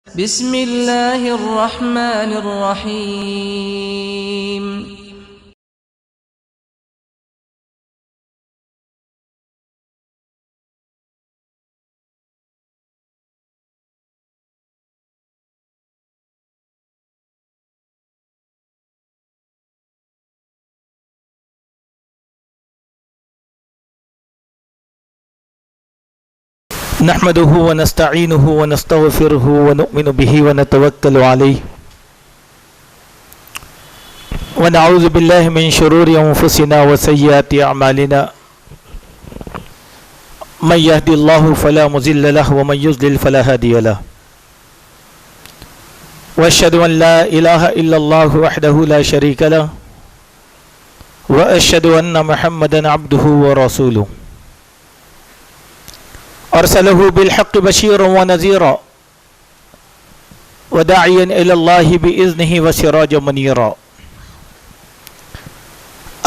بسم الله الرحمن الرحيم. نحمده ونستعينه ونستغفره ونؤمن به ونتوكل عليه ونعوذ بالله من شرور أنفسنا وسيئات أعمالنا من يهد الله فلا مضل له ومن يضلل فلا هادي له وأشهد أن لا إله إلا الله وحده لا شريك له وأشهد أن محمدا عبده ورسوله أرسله بالحق بشيرا ونذيرا وداعيا إلى الله بإذنه وسراجا منيرا.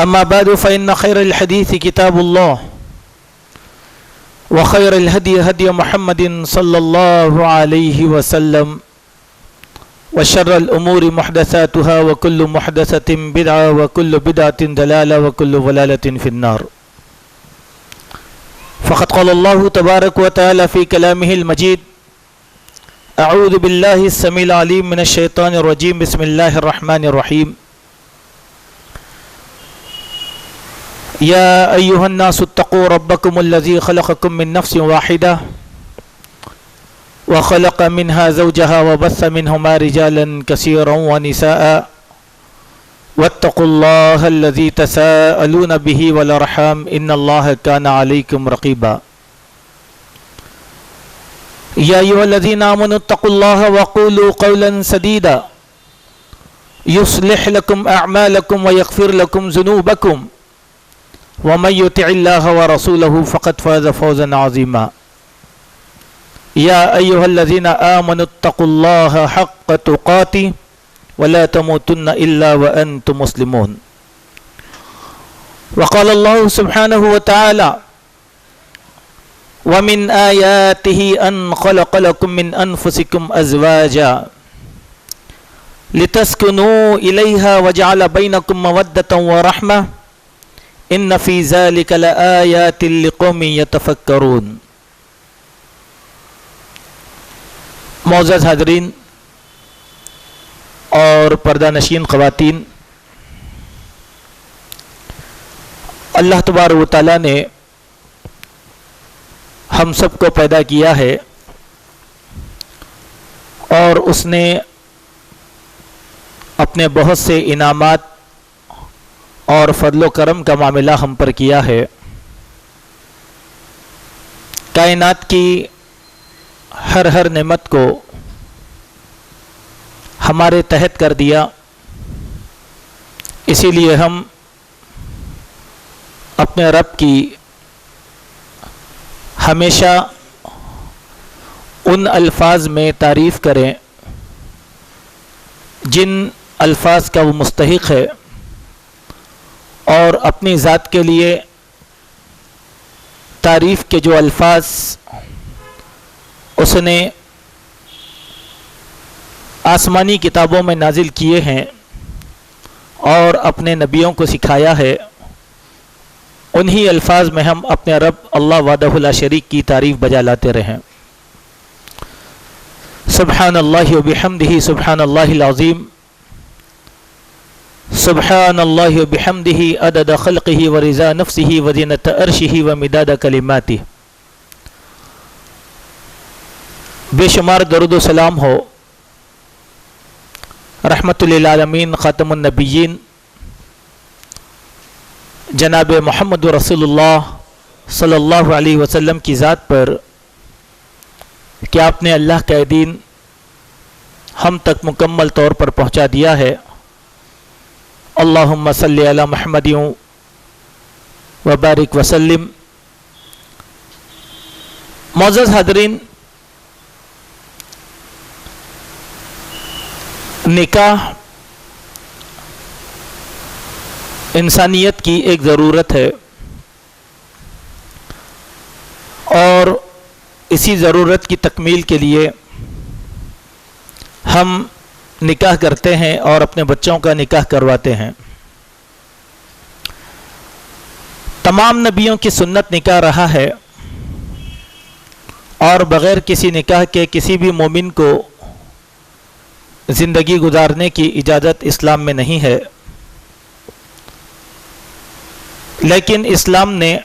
أما بعد فإن خير الحديث كتاب الله وخير الهدي هدي محمد صلى الله عليه وسلم وشر الأمور محدثاتها وكل محدثة بدعة وكل بدعة ضلالة وكل ضلالة في النار. فقد قال الله تبارك وتعالى في كلامه المجيد: أعوذ بالله السميع العليم من الشيطان الرجيم. بسم الله الرحمن الرحيم. يا أيها الناس اتقوا ربكم الذي خلقكم من نفس واحدة وخلق منها زوجها وبث منهما رجالا كثيرا ونساء واتقوا الله الذي تساءلون به والأرحام إن الله كان عليكم رقيبا. يا أيها الذين آمنوا اتقوا الله وقولوا قولا سديدا يصلح لكم أعمالكم ويغفر لكم ذنوبكم ومن يطع الله ورسوله فقد فاز فوزا عظيما. يا أيها الذين آمنوا اتقوا الله حق تقاته ولا تموتن إلا وأنتم مسلمون. وقال الله سبحانه وتعالى: ومن آياته أن خلق لكم من أنفسكم أزواجا لتسكنوا إليها وجعل بينكم مودة ورحمة إن في ذلك لآيات لقوم يتفكرون. معزز حاضرین اور پردہ نشین خواتین، اللہ تبارک و تعالیٰ نے ہم سب کو پیدا کیا ہے اور اس نے اپنے بہت سے انعامات اور فضل و کرم کا معاملہ ہم پر کیا ہے. کائنات کی ہر نعمت کو ہمارے تحت کر دیا. اسی لیے ہم اپنے رب کی ہمیشہ ان الفاظ میں تعریف کریں جن الفاظ کا وہ مستحق ہے، اور اپنی ذات کے لیے تعریف کے جو الفاظ اس نے آسمانی کتابوں میں نازل کیے ہیں اور اپنے نبیوں کو سکھایا ہے، انہی الفاظ میں ہم اپنے رب اللہ وحدہ لا شریک کی تعریف بجا لاتے رہیں. سبحان اللہ و بحمدہ سبحان اللہ العظیم. سبحان اللہ و بحمدہ عدد خلقہ و رضا نفسہ و زینت عرشہ و مداد کلماتہ. بے شمار درود و سلام ہو رحمت للعالمین خاتم النبیین جناب محمد رسول اللہ صلی اللہ علیہ وسلم کی ذات پر کہ آپ نے اللہ کا دین ہم تک مکمل طور پر پہنچا دیا ہے. اللہم صلی علی محمد وبارک وسلم. معزز حاضرین، نکاح انسانیت کی ایک ضرورت ہے اور اسی ضرورت کی تکمیل کے لیے ہم نکاح کرتے ہیں اور اپنے بچوں کا نکاح کرواتے ہیں. تمام نبیوں کی سنت نکاح رہا ہے اور بغیر کسی نکاح کے کسی بھی مومن کو زندگی گزارنے کی اجازت اسلام میں نہیں ہے. لیکن اسلام نے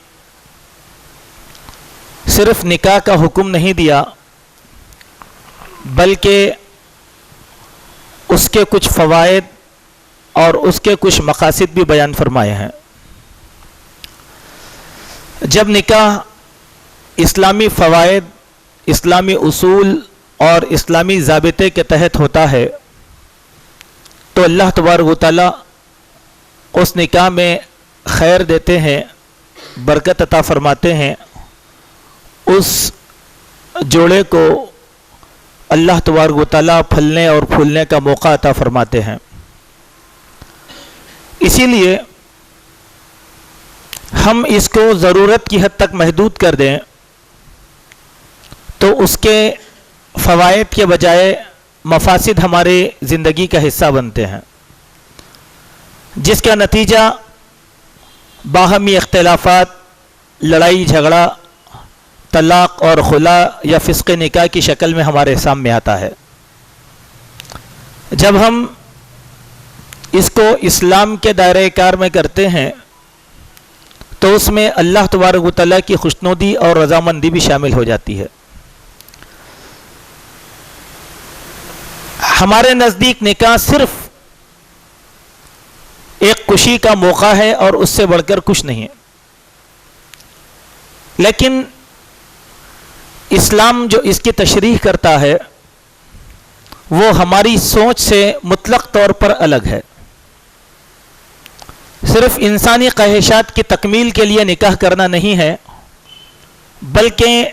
صرف نکاح کا حکم نہیں دیا بلکہ اس کے کچھ فوائد اور اس کے کچھ مقاصد بھی بیان فرمائے ہیں. جب نکاح اسلامی فوائد، اسلامی اصول اور اسلامی ضابطے کے تحت ہوتا ہے تو اللہ تبارک و تعالی اس نکاح میں خیر دیتے ہیں، برکت عطا فرماتے ہیں. اس جوڑے کو اللہ تبارک و تعالی پھلنے اور پھولنے کا موقع عطا فرماتے ہیں. اسی لیے ہم اس کو ضرورت کی حد تک محدود کر دیں تو اس کے فوائد کے بجائے مفاسد ہمارے زندگی کا حصہ بنتے ہیں، جس کا نتیجہ باہمی اختلافات، لڑائی جھگڑا، طلاق اور خلا یا فسخ نکاح کی شکل میں ہمارے سامنے آتا ہے. جب ہم اس کو اسلام کے دائرہ کار میں کرتے ہیں تو اس میں اللہ تبارک و تعالیٰ کی خوشنودی اور رضامندی بھی شامل ہو جاتی ہے. ہمارے نزدیک نکاح صرف ایک خوشی کا موقع ہے اور اس سے بڑھ کر کچھ نہیں ہے. لیکن اسلام جو اس کی تشریح کرتا ہے وہ ہماری سوچ سے مطلق طور پر الگ ہے. صرف انسانی خواہشات کی تکمیل کے لیے نکاح کرنا نہیں ہے بلکہ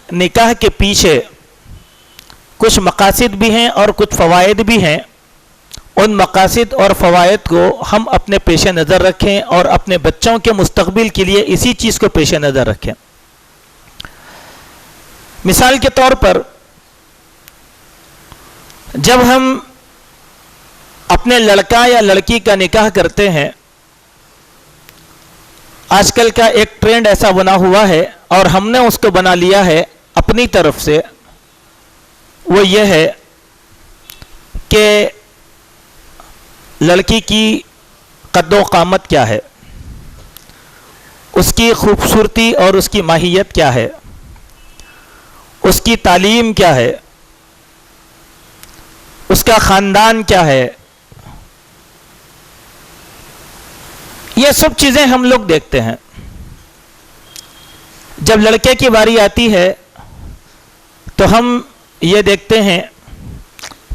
نکاح کے پیچھے کچھ مقاصد بھی ہیں اور کچھ فوائد بھی ہیں. ان مقاصد اور فوائد کو ہم اپنے پیش نظر رکھیں اور اپنے بچوں کے مستقبل کے لیے اسی چیز کو پیش نظر رکھیں. مثال کے طور پر جب ہم اپنے لڑکا یا لڑکی کا نکاح کرتے ہیں، آج کل کا ایک ٹرینڈ ایسا بنا ہوا ہے اور ہم نے اس کو بنا لیا ہے اپنی طرف سے، وہ یہ ہے کہ لڑکی کی قد و قامت کیا ہے، اس کی خوبصورتی اور اس کی ماہیت کیا ہے، اس کی تعلیم کیا ہے، اس کا خاندان کیا ہے. یہ سب چیزیں ہم لوگ دیکھتے ہیں. جب لڑکے کی باری آتی ہے تو ہم یہ دیکھتے ہیں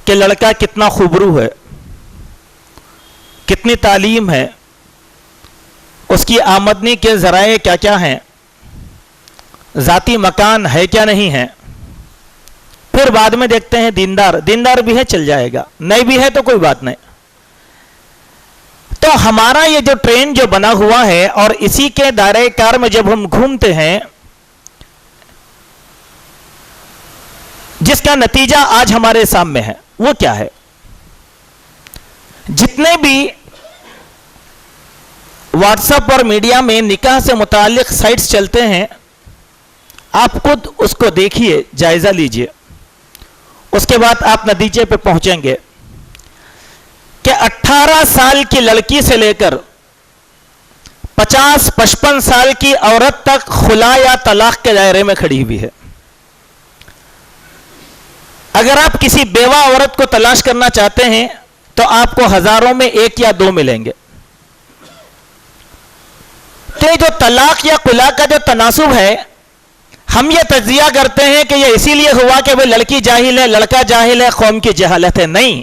کہ لڑکا کتنا خوبرو ہے، کتنی تعلیم ہے، اس کی آمدنی کے ذرائع کیا کیا ہیں، ذاتی مکان ہے کیا نہیں ہے. پھر بعد میں دیکھتے ہیں دیندار بھی ہے چل جائے گا، نہیں بھی ہے تو کوئی بات نہیں. تو ہمارا یہ جو ٹرینڈ جو بنا ہوا ہے اور اسی کے دائرہ کار میں جب ہم گھومتے ہیں، جس کا نتیجہ آج ہمارے سامنے ہے وہ کیا ہے؟ جتنے بھی واٹس ایپ اور میڈیا میں نکاح سے متعلق سائٹس چلتے ہیں، آپ خود اس کو دیکھیے، جائزہ لیجئے، اس کے بعد آپ نتیجے پہ پہنچیں گے کہ 18 سال کی لڑکی سے لے کر 50-55 سال کی عورت تک خلا یا طلاق کے دائرے میں کھڑی ہوئی ہے. اگر آپ کسی بیوہ عورت کو تلاش کرنا چاہتے ہیں تو آپ کو ہزاروں میں 1 یا 2 ملیں گے. تو یہ جو طلاق یا خلا کا جو تناسب ہے، ہم یہ تجزیہ کرتے ہیں کہ یہ اسی لیے ہوا کہ وہ لڑکی جاہل ہے، لڑکا جاہل ہے، قوم کی جہالت ہے. نہیں،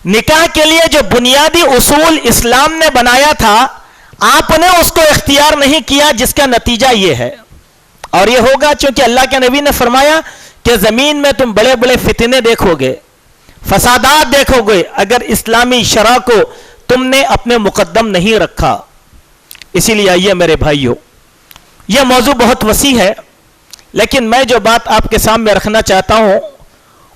نکاح کے لیے جو بنیادی اصول اسلام نے بنایا تھا، آپ نے اس کو اختیار نہیں کیا، جس کا نتیجہ یہ ہے. اور یہ ہوگا چونکہ اللہ کے نبی نے فرمایا کہ زمین میں تم بڑے بڑے فتنے دیکھو گے، فسادات دیکھو گے، اگر اسلامی شرع کو تم نے اپنے مقدم نہیں رکھا. اسی لیے آئیے میرے بھائیوں، یہ موضوع بہت وسیع ہے، لیکن میں جو بات آپ کے سامنے رکھنا چاہتا ہوں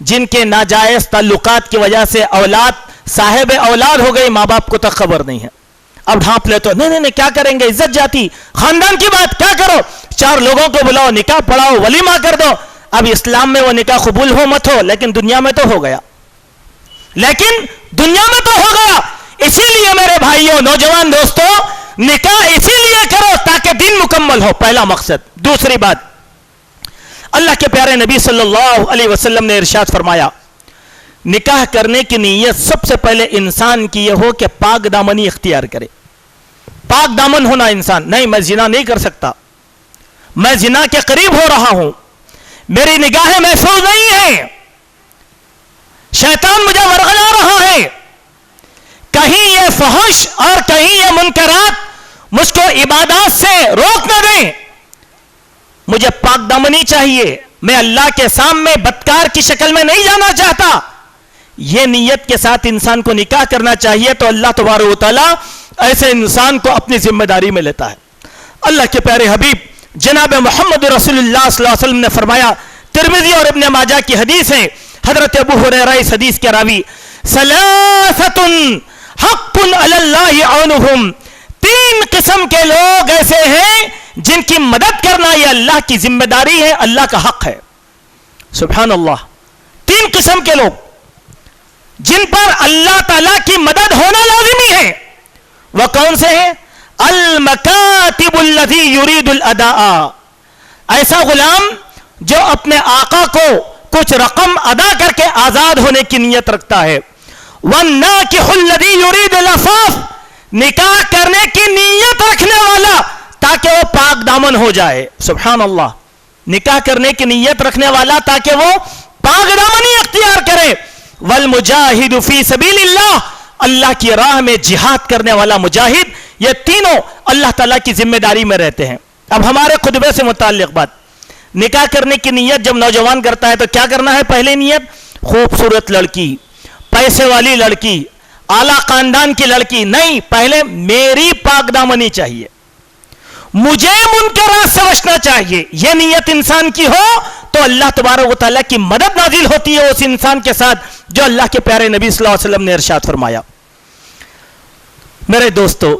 جن کے ناجائز تعلقات کی وجہ سے اولاد صاحب اولاد ہو گئی، ماں باپ کو تک خبر نہیں ہے. اب ڈھانپ لے تو نہیں کیا کریں گے، عزت جاتی، خاندان کی بات کیا کرو، 4 لوگوں کو بلاؤ، نکاح پڑھاؤ، ولیمہ کر دو. اب اسلام میں وہ نکاح قبول ہو مت ہو، لیکن دنیا میں تو ہو گیا، اسی لیے میرے بھائیوں، نوجوان دوستوں، نکاح اسی لیے کرو تاکہ دین مکمل ہو، پہلا مقصد. دوسری بات، اللہ کے پیارے نبی صلی اللہ علیہ وسلم نے ارشاد فرمایا، نکاح کرنے کی نیت سب سے پہلے انسان کی یہ ہو کہ پاک دامنی اختیار کرے. پاک دامن ہونا انسان، نہیں میں زنا نہیں کر سکتا، میں زنا کے قریب ہو رہا ہوں، میری نگاہیں محفوظ نہیں ہیں، شیطان مجھے ورغلا رہا ہے، کہیں یہ فحش اور کہیں یہ منکرات مجھ کو عبادات سے روک نہ دیں، مجھے پاک دامنی چاہیے، میں اللہ کے سامنے بدکار کی شکل میں نہیں جانا چاہتا. یہ نیت کے ساتھ انسان کو نکاح کرنا چاہیے تو اللہ تبارک و تعالیٰ ایسے انسان کو اپنی ذمہ داری میں لیتا ہے. اللہ کے پیارے حبیب جناب محمد رسول اللہ صلی اللہ علیہ وسلم نے فرمایا، ترمذی اور ابن ماجہ کی حدیث ہے، حضرت ابو ہریرہ اس حدیث کے راوی، ثلاثۃ حق علی اللہ عونہم، 3 قسم کے لوگ ایسے ہیں جن کی مدد کرنا یہ اللہ کی ذمہ داری ہے، اللہ کا حق ہے. سبحان اللہ، 3 قسم کے لوگ جن پر اللہ تعالیٰ کی مدد ہونا لازمی ہے. وہ کون سے ہیں؟ المکاتب الذی یرید الاداء، ایسا غلام جو اپنے آقا کو کچھ رقم ادا کر کے آزاد ہونے کی نیت رکھتا ہے. والناکح الذی یرید العفاف، نکاح کرنے کی نیت رکھنے والا تاکہ وہ پاک دامن ہو جائے. سبحان اللہ، نکاح کرنے کی نیت رکھنے والا تاکہ وہ پاک دامنی اختیار کرے. والمجاہد فی سبیل اللہ، اللہ کی راہ میں جہاد کرنے والا مجاہد. یہ تینوں اللہ تعالیٰ کی ذمہ داری میں رہتے ہیں. اب ہمارے خطبے سے متعلق بات، نکاح کرنے کی نیت جب نوجوان کرتا ہے تو کیا کرنا ہے؟ پہلے نیت خوبصورت لڑکی، پیسے والی لڑکی، اعلیٰ خاندان کی لڑکی نہیں، پہلے میری پاک دامنی چاہیے، مجھے منکرات سے بچنا چاہیے. یہ نیت انسان کی ہو تو اللہ تبارک و تعالیٰ کی مدد نازل ہوتی ہے اس انسان کے ساتھ جو اللہ کے پیارے نبی صلی اللہ علیہ وسلم نے ارشاد فرمایا. میرے دوستو،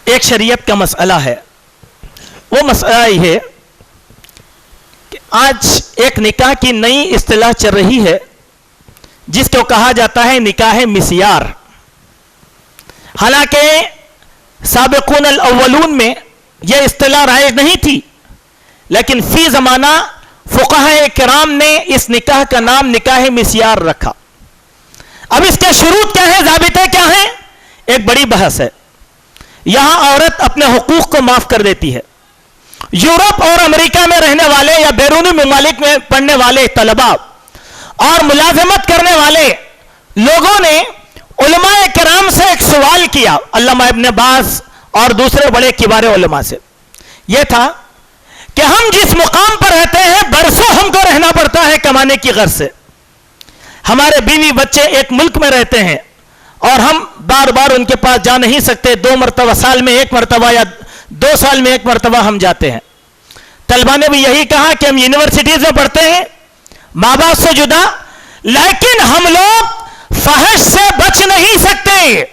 ایک شریعت کا مسئلہ ہے، وہ مسئلہ یہ ہے کہ آج ایک نکاح کی نئی اصطلاح چل رہی ہے جس کو کہا جاتا ہے نکاح مسیار. حالانکہ سابقون الاولون میں یہ اصطلاح رائج نہیں تھی، لیکن فی زمانہ فقہاء کرام نے اس نکاح کا نام نکاح مسیار رکھا. اب اس کے شروط کیا ہے، ضابطے کیا ہیں؟ ایک بڑی بحث ہے. یہاں عورت اپنے حقوق کو معاف کر دیتی ہے. یورپ اور امریکہ میں رہنے والے یا بیرونی ممالک میں پڑھنے والے طلباء اور ملازمت کرنے والے لوگوں نے علماء کرام سے ایک سوال کیا، علامہ ابن باز اور دوسرے بڑے کبار علماء سے. یہ تھا کہ ہم جس مقام پر رہتے ہیں برسوں ہم کو رہنا پڑتا ہے کمانے کی غرض سے، ہمارے بیوی بچے ایک ملک میں رہتے ہیں اور ہم بار بار ان کے پاس جا نہیں سکتے، 2 مرتبہ سال میں 1 مرتبہ یا 2 سال میں 1 مرتبہ ہم جاتے ہیں. طلبہ نے بھی یہی کہا کہ ہم یونیورسٹیز میں پڑھتے ہیں ماں باپ سے جدا، لیکن ہم لوگ فحش سے بچ نہیں سکتے،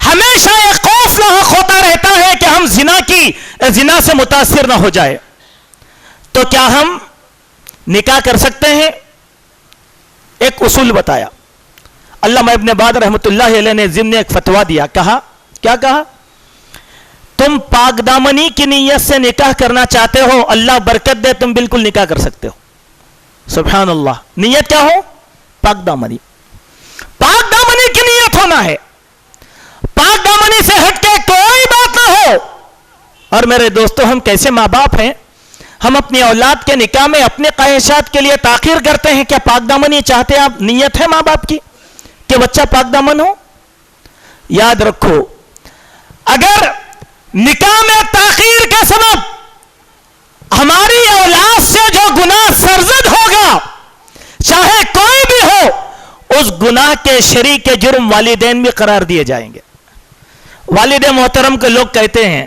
ہمیشہ ایک خوف لاحق ہوتا رہتا ہے کہ ہم زنا سے متاثر نہ ہو جائے. تو کیا ہم نکاح کر سکتے ہیں؟ ایک اصول بتایا. علامہ ابن باز رحمۃ اللہ علیہ نے ضمن ایک فتویٰ دیا. کیا کہا؟ تم پاک دامنی کی نیت سے نکاح کرنا چاہتے ہو، اللہ برکت دے، تم بالکل نکاح کر سکتے ہو. سبحان اللہ. نیت کیا ہو؟ پاک دامنی. پاک دامنی کی نیت ہونا ہے، پاک دامنی سے ہٹ کے کوئی بات نہ ہو. اور میرے دوستو، ہم کیسے ماں باپ ہیں، ہم اپنی اولاد کے نکاح میں اپنے خواہشات کے لیے تاخیر کرتے ہیں. کیا پاک دامنی چاہتے ہیں آپ؟ نیت ہے ماں باپ کی کہ بچہ پاک دامن ہو؟ یاد رکھو، اگر نکاح میں تاخیر کا سبب ہماری اولاد سے جو گناہ سرزد ہوگا، چاہے کوئی بھی ہو، اس گناہ کے شریک جرم والدین بھی قرار دیے جائیں گے. والد محترم کے لوگ کہتے ہیں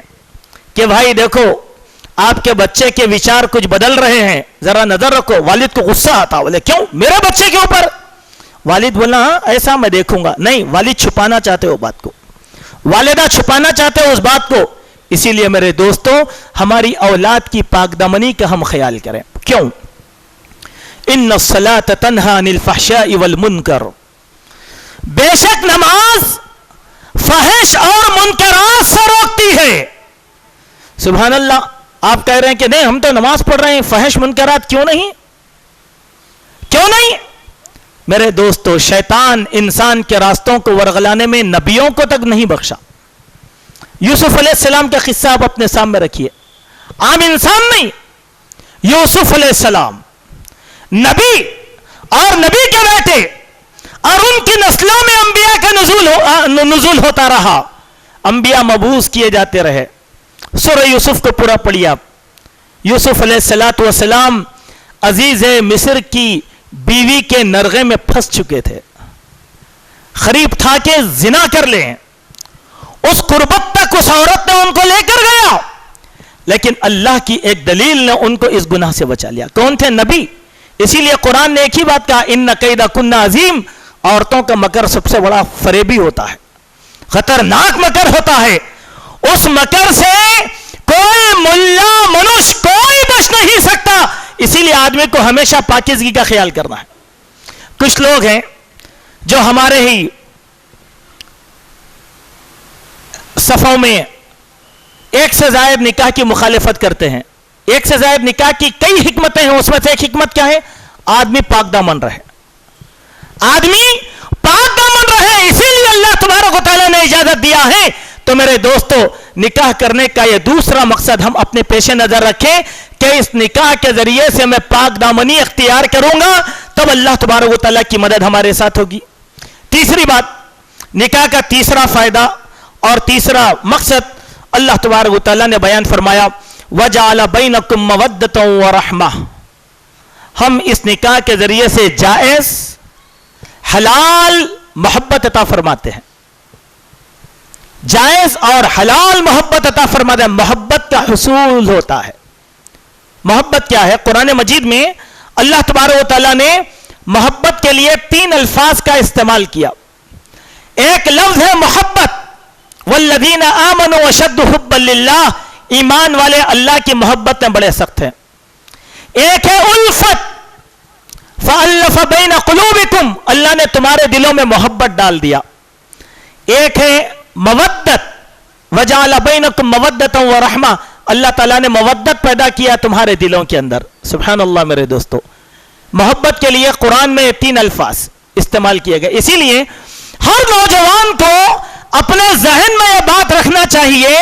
کہ بھائی دیکھو، آپ کے بچے کے وچار کچھ بدل رہے ہیں, ذرا نظر رکھو. والد کو غصہ آتا, بولے کیوں میرے بچے کے اوپر؟ والد بولنا ہاں ایسا میں دیکھوں گا. نہیں, والد چھپانا چاہتے ہو بات کو, والدہ چھپانا چاہتے ہو اس بات کو. اسی لیے میرے دوستو, ہماری اولاد کی پاک دامنی کا ہم خیال کریں. کیوں؟ ان الصلاۃ تنہی عن الفحشاء والمنکر, بے شک نماز فحش اور منکرات سے روکتی ہے. سبحان اللہ. آپ کہہ رہے ہیں کہ نہیں ہم تو نماز پڑھ رہے ہیں, فحش منکرات کیوں نہیں؟ کیوں نہیں؟ میرے دوستو, شیطان انسان کے راستوں کو ورغلانے میں نبیوں کو تک نہیں بخشا. یوسف علیہ السلام کا قصہ آپ اپنے سامنے رکھیے. عام انسان نہیں, یوسف علیہ السلام نبی اور نبی کے بیٹے, اور ان کی نسلوں میں انبیاء کا نزول ہوتا رہا, انبیاء مبعوث کیے جاتے رہے. سورہ یوسف کو پورا پڑھیے آپ. یوسف علیہ السلام عزیز مصر کی بیوی کے نرغے میں پھنس چکے تھے. قریب تھا کہ زنا کر لیں, اس قربت تک اس عورت نے ان کو لے کر گیا, لیکن اللہ کی ایک دلیل نے ان کو اس گناہ سے بچا لیا. کون تھے؟ نبی. اسی لیے قرآن نے ایک ہی بات کہا, ان کیدکن عظیم, عورتوں کا مکر سب سے بڑا فریبی ہوتا ہے, خطرناک مکر ہوتا ہے. اس مکر سے کوئی ملا منش کوئی بچ نہیں سکتا. اسی لیے آدمی کو ہمیشہ پاکیزگی کا خیال کرنا ہے. کچھ لوگ ہیں جو ہمارے ہی صفوں میں ایک سے زائد نکاح کی مخالفت کرتے ہیں. ایک سے زائد نکاح کی کئی حکمتیں ہیں, اس میں سے ایک حکمت کیا ہے؟ آدمی پاک دامن رہے, آدمی پاک دامن رہے. اسی لیے اللہ تبارک و تعالیٰ نے اجازت دیا ہے. تو میرے دوستو, نکاح کرنے کا یہ دوسرا مقصد ہم اپنے پیش نظر رکھیں کہ اس نکاح کے ذریعے سے میں پاک دامنی اختیار کروں گا, تب اللہ تبارک و تعالیٰ کی مدد ہمارے ساتھ ہوگی. تیسری بات, نکاح کا تیسرا فائدہ اور تیسرا مقصد اللہ تبارک و تعالیٰ نے بیان فرمایا, وَجَعَلَ بَيْنَكُمْ مَوَدَّةً وَرَحْمَةً. ہم اس نکاح کے ذریعے سے جائز حلال محبت عطا فرماتے ہیں. جائز اور حلال محبت عطا فرماتے ہیں. محبت کا حصول ہوتا ہے. محبت کیا ہے؟ قرآن مجید میں اللہ تبارک و تعالیٰ نے محبت کے لیے 3 الفاظ کا استعمال کیا. ایک لفظ ہے محبت, والذین آمنوا اشد حبا للہ, ایمان والے اللہ کی محبت میں بڑے سخت ہیں. ایک ہے الفت, فألف بین قلوبکم, اللہ نے تمہارے دلوں میں محبت ڈال دیا. ایک ہے مودت, وجعل بینکم مودۃ ورحمہ, اللہ تعالیٰ نے مودت پیدا کیا تمہارے دلوں کے اندر. سبحان اللہ. میرے دوستو, محبت کے لیے قرآن میں 3 الفاظ استعمال کیے گئے. اسی لیے ہر نوجوان کو اپنے ذہن میں یہ بات رکھنا چاہیے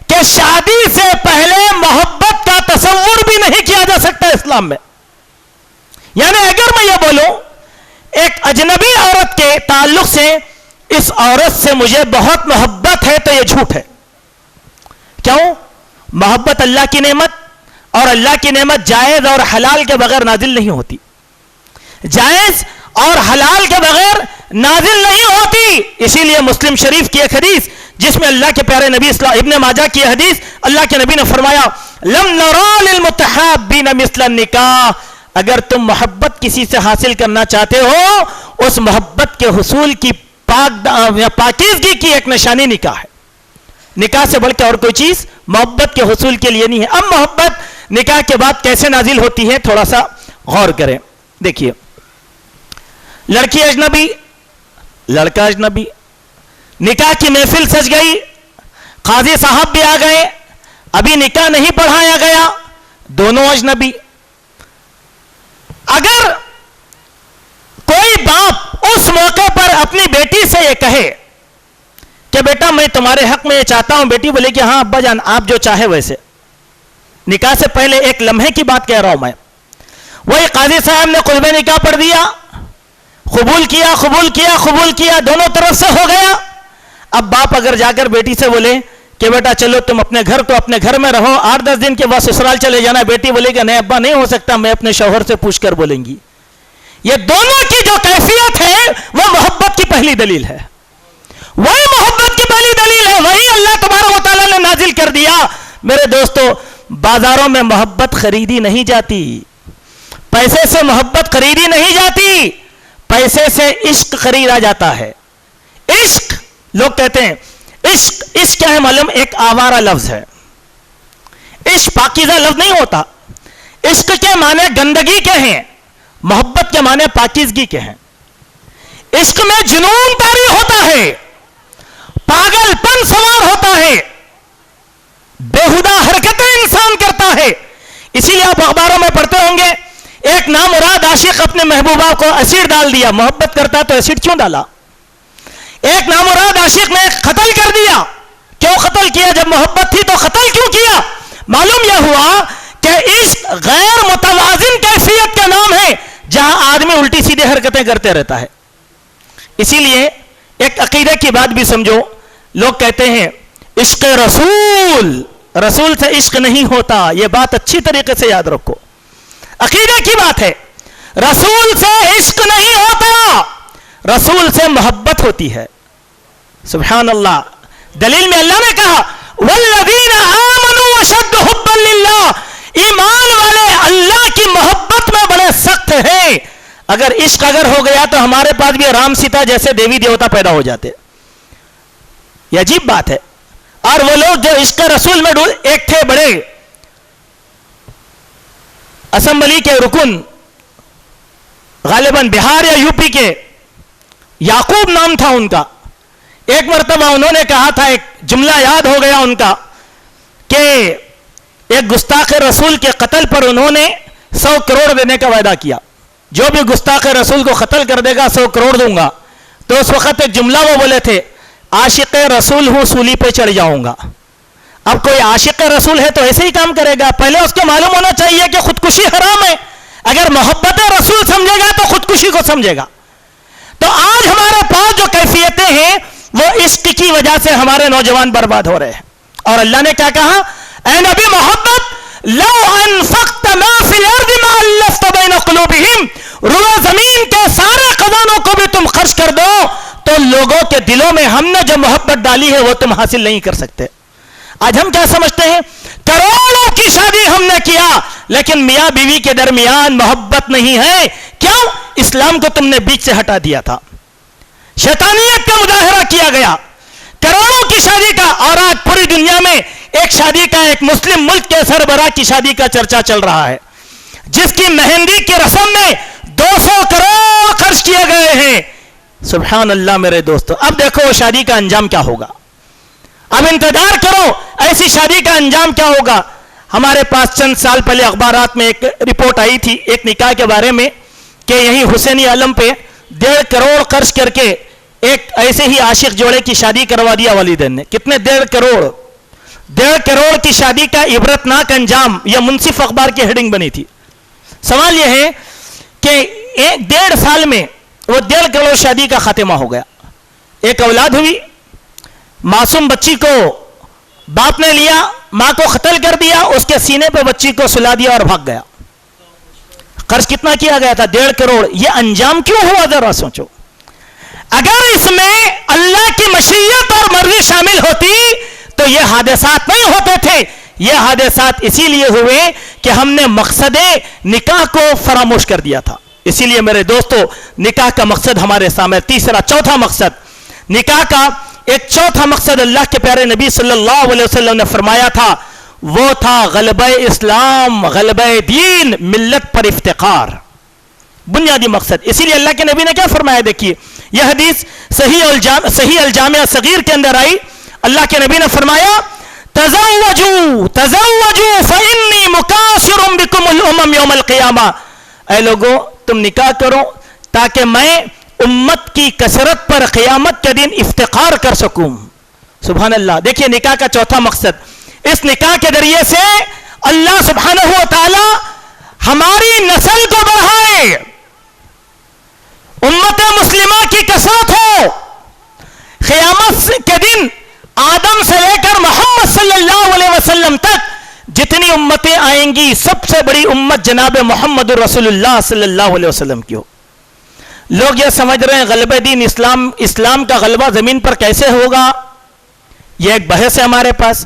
کہ شادی سے پہلے محبت کا تصور بھی نہیں کیا جا سکتا اسلام میں. یعنی اگر میں یہ بولوں ایک اجنبی عورت کے تعلق سے اس عورت سے مجھے بہت محبت ہے, تو یہ جھوٹ ہے. کیوں؟ محبت اللہ کی نعمت, اور اللہ کی نعمت جائز اور حلال کے بغیر نازل نہیں ہوتی. جائز اور حلال کے بغیر نازل نہیں ہوتی. اسی لیے مسلم شریف کی ایک حدیث جس میں اللہ کے پیارے نبی ابن ماجہ کی حدیث, اللہ کے نبی نے فرمایا, لم نرى للمتحابین مثل النکاح, اگر تم محبت کسی سے حاصل کرنا چاہتے ہو, اس محبت کے حصول کی پاکیزگی کی ایک نشانی نکاح ہے. نکاح سے بڑھ کے اور کوئی چیز محبت کے حصول کے لیے نہیں ہے. اب محبت نکاح کے بعد کیسے نازل ہوتی ہے, تھوڑا سا غور کریں. دیکھیے, لڑکی اجنبی, لڑکا اجنبی, نکاح کی محفل سج گئی, قاضی صاحب بھی آ گئے, ابھی نکاح نہیں پڑھایا گیا, دونوں اجنبی. اگر کوئی باپ اس موقع پر اپنی بیٹی سے یہ کہے کہ بیٹا میں تمہارے حق میں یہ چاہتا ہوں, بیٹی بولے کہ ہاں ابا جان آپ جو چاہے ویسے, نکاح سے پہلے ایک لمحے کی بات کہہ رہا ہوں میں, وہی قاضی صاحب نے قلب نکاح پڑھ دیا, قبول کیا قبول کیا قبول کیا, دونوں طرف سے ہو گیا. اب باپ اگر جا کر بیٹی سے بولے کہ بیٹا چلو تم اپنے گھر کو اپنے گھر میں رہو, 8-10 دن کے بعد سسرال چلے جانا, بیٹی بولے کہ نہیں ابا نہیں ہو سکتا, میں اپنے شوہر سے پوچھ کر بولیں گی. یہ دونوں کی جو کیفیت ہے وہ محبت کی پہلی دلیل ہے, وہی محبت کی پہلی دلیل ہے, وہی اللہ تبارک و تعالیٰ نے نازل کر دیا. میرے دوستو, بازاروں میں محبت خریدی نہیں جاتی، پیسے سے محبت خریدی نہیں جاتی، پیسے سے عشق خریدا جاتا ہے۔ عشق، لوگ کہتے ہیں عشق کیا ہے معلوم؟ ایک آوارہ لفظ ہے۔ عشق پاکیزہ لفظ نہیں ہوتا۔ عشق کے معنی گندگی کے ہیں، محبت کے معنی پاکیزگی کے ہیں۔ عشق میں جنون طاری ہوتا ہے، پاگل پن سوار ہوتا ہے، بےہودہ حرکتیں انسان کرتا ہے۔ اسی لیے آپ اخباروں میں پڑھتے ہوں گے، ایک نامراد عاشق اپنے محبوبہ کو ایسڈ ڈال دیا۔ محبت کرتا تو ایسڈ کیوں ڈالا؟ ایک نامراد عاشق نے قتل کر دیا۔ کیوں قتل کیا؟ جب محبت تھی تو قتل کیوں کیا؟ معلوم یہ ہوا کہ عشق غیر متوازن کیفیت کا نام ہے، جہاں آدمی الٹی سیدھی حرکتیں کرتے رہتا ہے۔ اسی لیے ایک عقیدے کی بات بھی سمجھو، لوگ کہتے ہیں عشق رسول سے عشق نہیں ہوتا۔ یہ بات اچھی طریقے سے یاد رکھو، عقیدے کی بات ہے۔ رسول سے عشق نہیں ہوتا، رسول سے محبت ہوتی ہے۔ سبحان اللہ، دلیل میں اللہ نے کہا والذین آمنوا اشد حبا للہ، ایمان والے اللہ کی محبت میں بڑے سخت ہیں۔ اگر عشق ہو گیا تو ہمارے پاس بھی رام سیتا جیسے دیوی دیوتا پیدا ہو جاتے۔ یہ عجیب بات ہے۔ اور وہ لوگ جو عشق رسول میں ایک تھے بڑے اسمبلی کے رکن، غالباً بہار یا یو پی کے، یعقوب نام تھا ان کا۔ ایک مرتبہ انہوں نے کہا تھا، ایک جملہ یاد ہو گیا ان کا، کہ ایک گستاخ رسول کے قتل پر انہوں نے 100 کروڑ دینے کا وعدہ کیا۔ جو بھی گستاخ رسول کو قتل کر دے گا 100 کروڑ دوں گا۔ تو اس وقت ایک جملہ وہ بولے تھے، عاشق رسول ہوں سولی پہ چڑھ جاؤں گا۔ اب کوئی عاشق رسول ہے تو ایسے ہی کام کرے گا؟ پہلے اس کو معلوم ہونا چاہیے کہ خودکشی حرام ہے۔ اگر محبت رسول سمجھے گا تو خودکشی کو سمجھے گا۔ تو آج ہمارے پاس جو کیفیتیں ہیں وہ عشق کی وجہ سے ہمارے نوجوان برباد ہو رہے ہیں۔ اور اللہ نے کیا کہا؟ اے نبی محبت، لو انفقت ما فی الارض ما الفت بین قلوبہم، روئے زمین کے سارے خزانوں کو بھی تم خرچ کر دو تو لوگوں کے دلوں میں ہم نے جو محبت ڈالی ہے وہ تم حاصل نہیں کر سکتے۔ آج ہم کیا سمجھتے ہیں؟ کروڑوں کی شادی ہم نے کیا لیکن میاں بیوی کے درمیان محبت نہیں ہے۔ کیوں؟ اسلام کو تم نے بیچ سے ہٹا دیا تھا، شیطانیت کا مظاہرہ کیا گیا۔ کروڑوں کی شادی کا، اور آج پوری دنیا میں ایک شادی کا، ایک مسلم ملک کے سربراہ کی شادی کا چرچا چل رہا ہے، جس کی مہندی کی رسم میں 200 کروڑ خرچ کیے گئے ہیں۔ سبحان اللہ میرے دوستو، اب دیکھو شادی کا انجام کیا ہوگا۔ اب انتظار کرو ایسی شادی کا انجام کیا ہوگا۔ ہمارے پاس چند سال پہلے اخبارات میں ایک رپورٹ آئی تھی ایک نکاح کے بارے میں، کہ یہیں حسینی عالم پہ 1.5 کروڑ خرچ کر کے ایک ایسے ہی عاشق جوڑے کی شادی کروا دیا والدین نے۔ کتنے؟ 1.5 کروڑ۔ 1.5 کروڑ کی شادی کا عبرتناک انجام، یہ منصف اخبار کی ہیڈنگ بنی تھی۔ سوال یہ ہے کہ 1.5 سال میں وہ 1.5 کروڑ شادی کا خاتمہ ہو گیا۔ ایک اولاد ہوئی، معصوم بچی کو باپ نے لیا، ماں کو قتل کر دیا، اس کے سینے پہ بچی کو سلا دیا اور بھاگ گیا۔ خرچ کتنا کیا گیا تھا؟ 1.5 کروڑ۔ یہ انجام کیوں ہوا ذرا سوچو۔ اگر اس میں اللہ کی مشیت اور مرضی شامل ہوتی تو یہ حادثات نہیں ہوتے تھے۔ یہ حادثات اسی لیے ہوئے کہ ہم نے مقصد نکاح کو فراموش کر دیا تھا۔ اسی لیے میرے دوستو، نکاح کا مقصد ہمارے سامنے، چوتھا مقصد نکاح کا، ایک چوتھا مقصد اللہ کے پیارے نبی صلی اللہ علیہ وسلم نے فرمایا تھا، وہ تھا غلبہ اسلام، غلبہ دین، ملت پر افتخار، بنیادی مقصد۔ اسی لیے اللہ کے نبی نے کیا فرمایا؟ دیکھیے یہ حدیث صحیح الجامع صغیر کے اندر آئی۔ اللہ کے نبی نے فرمایا، تزوجوا تزوجوا فإنی مکاثر بکم الامم یوم القیامہ، اے لوگوں تم نکاح کرو تاکہ میں امت کی کثرت پر قیامت کے دن افتخار کر سکوں۔ سبحان اللہ۔ دیکھیے نکاح کا چوتھا مقصد، اس نکاح کے ذریعے سے اللہ سبحانہ و تعالی ہماری نسل کو بڑھائے، امت مسلمہ کی کثرت ہو، قیامت کے دن آدم سے لے کر محمد صلی اللہ علیہ وسلم تک جتنی امتیں آئیں گی سب سے بڑی امت جناب محمد رسول اللہ صلی اللہ علیہ وسلم کی ہو۔ لوگ یہ سمجھ رہے ہیں غلبہ دین اسلام کا غلبہ زمین پر کیسے ہوگا؟ یہ ایک بحث ہے ہمارے پاس۔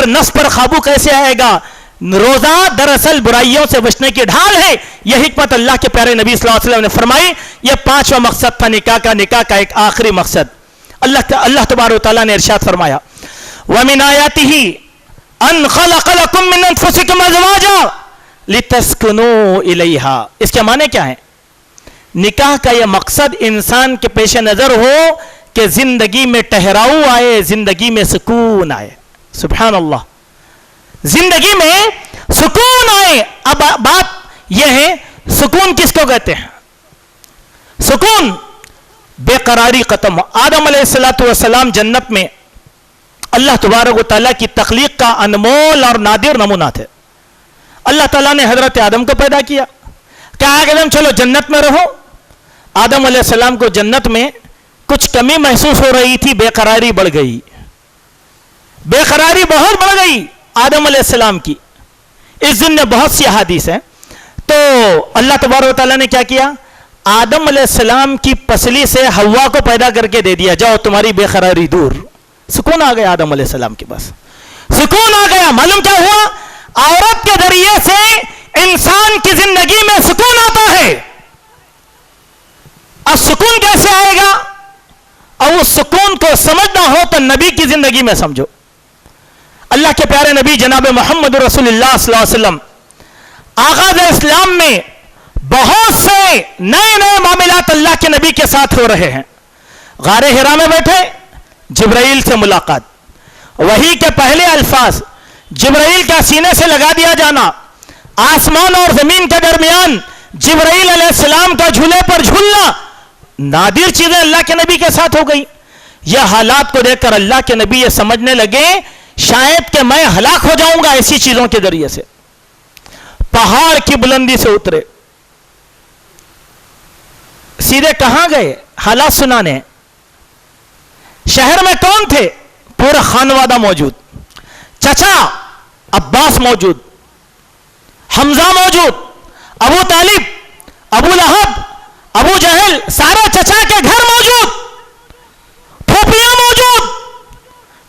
پھر نفس پر قابو کیسے آئے گا؟ روزہ دراصل برائیوں سے بچنے کی ڈھال ہے. یہ حکمت اللہ کے پیارے نبی صلی اللہ علیہ وسلم نے فرمائی. یہ 5واں مقصد تھا نکاح کا ایک آخری مقصد. اللہ تبارک و تعالیٰ نے ارشاد فرمایا وَمِنْ آيَاتِهِ أَنْ خَلَقَ لَكُم مِّنْ أَنفُسِكُمْ أَزْوَاجًا لِتَسْكُنُوا إِلَيْهَا. اس کے معنی کیا ہے؟ نکاح کا یہ مقصد انسان کے پیش نظر ہو کہ زندگی میں ٹھہراؤ آئے, زندگی میں سکون آئے. سبحان اللہ, زندگی میں سکون آئے. اب بات یہ ہے سکون کس کو کہتے ہیں؟ سکون بے قراری ختم. آدم علیہ السلام جنت میں اللہ تبارک و تعالیٰ کی تخلیق کا انمول اور نادر نمونہ تھے. اللہ تعالیٰ نے حضرت آدم کو پیدا کیا, کہا کہ چلو جنت میں رہو. آدم علیہ السلام کو جنت میں کچھ کمی محسوس ہو رہی تھی, بے قراری بڑھ گئی, بے قراری بہت بڑھ گئی آدم علیہ السلام کی. اس دن میں بہت سی احادیث ہیں. تو اللہ تبارک و تعالیٰ نے کیا کیا؟ آدم علیہ السلام کی پسلی سے حوا کو پیدا کر کے دے دیا, جاؤ تمہاری بے قراری دور. سکون آ گیا آدم علیہ السلام کے پاس, سکون آ گیا. معلوم کیا ہوا؟ عورت کے ذریعے سے انسان کی زندگی میں سکون آتا ہے. اب سکون کیسے آئے گا؟ اور اس سکون کو سمجھنا ہو تو نبی کی زندگی میں سمجھو. اللہ کے پیارے نبی جناب محمد رسول اللہ صلی اللہ علیہ وسلم آغاز اسلام میں بہت سے نئے نئے معاملات اللہ کے نبی کے ساتھ ہو رہے ہیں. غار حرا میں بیٹھے, جبرائیل سے ملاقات, وحی کے پہلے الفاظ جبرائیل کا سینے سے لگا دیا جانا, آسمان اور زمین کے درمیان جبرائیل علیہ السلام کا جھولے پر جھولنا, نادر چیزیں اللہ کے نبی کے ساتھ ہو گئی. یہ حالات کو دیکھ کر اللہ کے نبی یہ سمجھنے لگے شاید کہ میں ہلاک ہو جاؤں گا ایسی چیزوں کے ذریعے سے. پہاڑ کی بلندی سے اترے, سیدھے کہاں گئے؟ حالات سنانے. شہر میں کون تھے؟ پورا خانوادہ موجود, چچا عباس موجود, حمزہ موجود, ابو طالب, ابو لہب, ابو جہل, سارا چچا کے گھر موجود, پھوپھیاں موجود.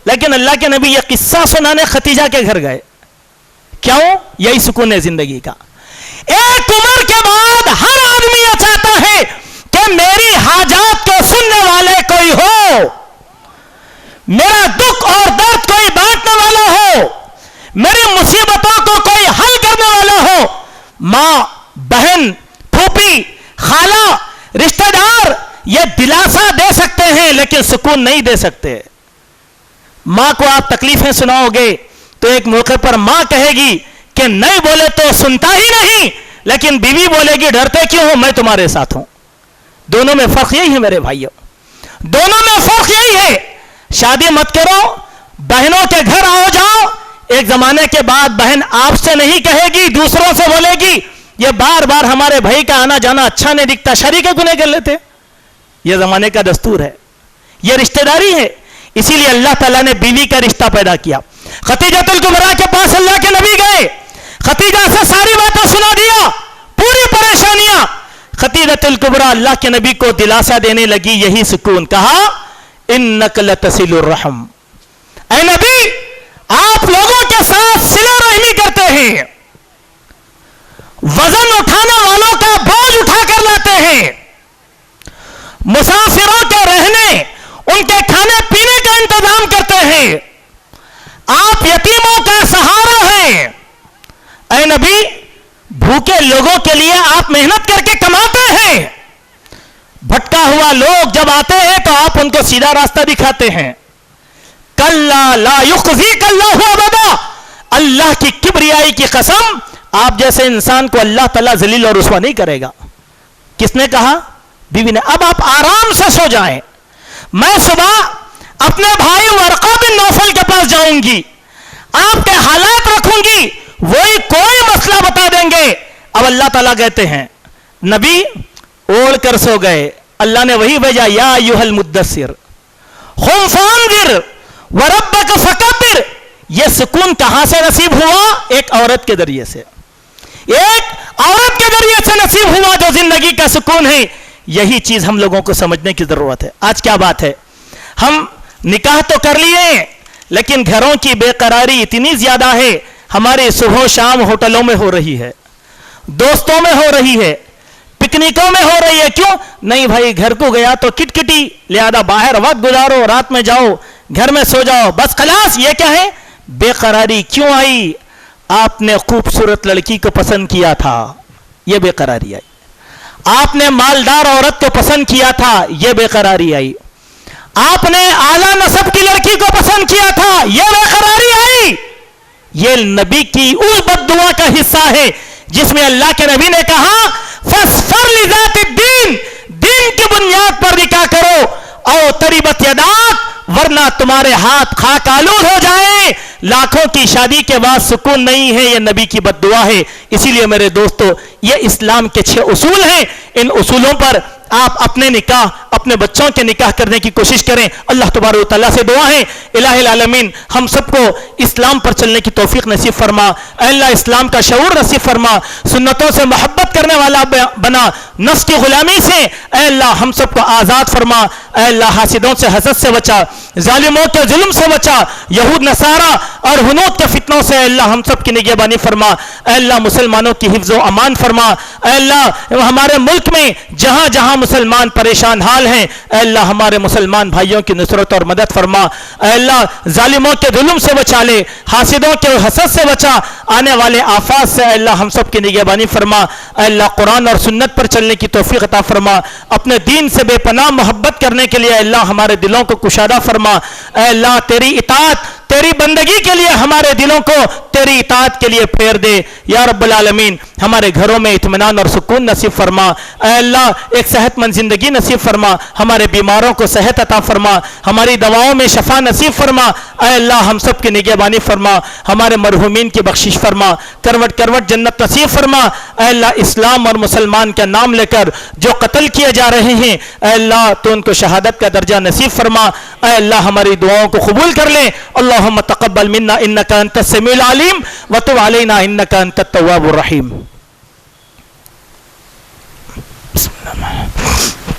لیکن اللہ کے نبی یہ قصہ سنانے ختیجہ کے گھر گئے. کیوں؟ یہی سکون ہے زندگی کا. ایک عمر کے بعد ہر آدمی یہ چاہتا ہے کہ میری حاجات کو سننے والے کوئی ہو, میرا دکھ اور درد کوئی بانٹنے والا ہو, میری مصیبتوں کو کوئی حل کرنے والا ہو. ماں, بہن, پھوپھی, خالہ, رشتہ دار یہ دلاسا دے سکتے ہیں لیکن سکون نہیں دے سکتے. ماں کو آپ تکلیفیں سناؤ گے تو ایک موقع پر ماں کہے گی کہ نہیں بولے تو سنتا ہی نہیں, لیکن بیوی بولے گی ڈرتے کیوں ہو, میں تمہارے ساتھ ہوں. دونوں میں فرق یہی ہے میرے بھائیوں, دونوں میں فرق یہی ہے. شادی مت کرو, بہنوں کے گھر آؤ جاؤ, ایک زمانے کے بعد بہن آپ سے نہیں کہے گی, دوسروں سے بولے گی. یہ بار بار ہمارے بھائی کا آنا جانا اچھا نہیں دکھتا, شریک گناہ کر لیتے. یہ زمانے کا دستور ہے, یہ رشتہ داری ہے. اسی لیے اللہ تعالیٰ نے بیوی کا رشتہ پیدا کیا. ختیجۃ الکبریٰ کے پاس اللہ کے نبی گئے, ختیجہ سے ساری باتیں سنا دیا, پوری پریشانیاں. ختیجۃ الکبریٰ اللہ کے نبی کو دلاسا دینے لگی, یہی سکون. کہا انک لتصل الرحم, اے نبی آپ لوگوں کے ساتھ صلہ رحمی کرتے ہیں, وزن اٹھانے والوں کا بوجھ اٹھا کر لاتے ہیں, مسافروں کے رہنے ان کے کھانے پینے کا انتظام کرتے ہیں, آپ یتیموں کا سہارا ہیں. اے نبی بھوکے لوگوں کے لیے آپ محنت کر کے کماتے ہیں, بھٹکا ہوا لوگ جب آتے ہیں تو آپ ان کو سیدھا راستہ دکھاتے ہیں. کلا لا یخزیک اللہ ابدا, اللہ کی کبریائی کی قسم آپ جیسے انسان کو اللہ تعالیٰ ذلیل اور رسوا نہیں کرے گا. کس نے کہا؟ بیوی نے. اب آپ آرام سے سو جائیں, میں صبح اپنے بھائی ورقہ بن نوفل کے پاس جاؤں گی, آپ کے حالات رکھوں گی, وہی کوئی مسئلہ بتا دیں گے. اب اللہ تعالیٰ کہتے ہیں نبی اوڑھ کر سو گئے, اللہ نے وہی بھیجا یا ایھا المدثر قم فانذر وربک فکبر. یہ سکون کہاں سے نصیب ہوا؟ ایک عورت کے ذریعے سے, ایک عورت کے ذریعے سے نصیب ہوا جو زندگی کا سکون ہے. یہی چیز ہم لوگوں کو سمجھنے کی ضرورت ہے. آج کیا بات ہے, ہم نکاح تو کر لیے لیکن گھروں کی بے قراری اتنی زیادہ ہے، ہماری صبح و شام ہوٹلوں میں ہو رہی ہے، دوستوں میں ہو رہی ہے، پکنکوں میں ہو رہی ہے. کیوں نہیں بھائی؟ گھر کو گیا تو کٹ کٹی، لہذا باہر وقت گزارو، رات میں جاؤ گھر میں سو جاؤ، بس خلاص. یہ کیا ہے؟ بے قراری. کیوں آئی؟ آپ نے خوبصورت لڑکی کو پسند کیا تھا، یہ بے قراری آئی. آپ نے مالدار عورت کو پسند کیا تھا، یہ بے قراری آئی. آپ نے اعلیٰ نسب کی لڑکی کو پسند کیا تھا، یہ بے قراری آئی. یہ نبی کی اس بد دعا کا حصہ ہے جس میں اللہ کے نبی نے کہا فَاسْفَرْ لِذَاتِ الدِّينِ، دین کی بنیاد پر نکاح کرو، او تریبت یداک، ورنہ تمہارے ہاتھ خاک آلود ہو جائیں. لاکھوں کی شادی کے بعد سکون نہیں ہے، یہ نبی کی بد دعا ہے. اسی لیے میرے دوستو، یہ اسلام کے 6 اصول ہیں. ان اصولوں پر آپ اپنے نکاح، اپنے بچوں کے نکاح کرنے کی کوشش کریں. اللہ تبارک و تعالیٰ سے دعا ہے الہ العالمین ہم سب کو اسلام پر چلنے کی توفیق نصیب فرما. اے اللہ اسلام کا شعور نصیب فرما، سنتوں سے محبت کرنے والا بنا، نفس کی غلامی سے اے اللہ ہم سب کو آزاد فرما. اے اللہ حاسدوں سے حسد سے بچا، ظالموں کے ظلم سے بچا، یہود نصارہ اور ہنود کے فتنوں سے اے اللہ ہم سب کی نگہبانی فرما. اے اللہ مسلمانوں کی حفظ و امان فرما. اے اللہ ہمارے ملک میں جہاں جہاں مسلمان پریشان حال ہیں اے اللہ ہمارے مسلمان بھائیوں کی نصرت اور مدد فرما. اے اللہ ظالموں کے ظلم سے بچا لے، حاسدوں کے حسد سے بچا، آنے والے آفات سے اے اللہ ہم سب کی نگہبانی فرما. اے اللہ قرآن اور سنت پر چلنے کی توفیق عطا فرما. اپنے دین سے بے پناہ محبت کرنے کے لیے اے اللہ ہمارے دلوں کو کشادہ فرما. اے اللہ تیری اطاعت، تیری بندگی کے لیے ہمارے دلوں کو تیری اطاعت کے لیے پھیر دے. یا رب العالمین ہمارے گھروں میں اطمینان اور سکون نصیب فرما. اے اللہ ایک صحت مند زندگی نصیب فرما، ہمارے بیماروں کو صحت عطا فرما، ہماری دواؤں میں شفا نصیب فرما. اے اللہ ہم سب کی نگہبانی فرما، ہمارے مرحومین کی بخشش فرما، کروٹ کروٹ جنت نصیب فرما. اے اللہ اسلام اور مسلمان کا نام لے کر جو قتل کیے جا رہے ہیں اے اللہ تو ان کو شہادت کا درجہ نصیب فرما. اے اللہ ہماری دعاؤں کو قبول کر لے. اللہم تقبل منا انکا انت السمیع العلیم وتب علینا انکا انت التواب الرحیم. بسم اللہ.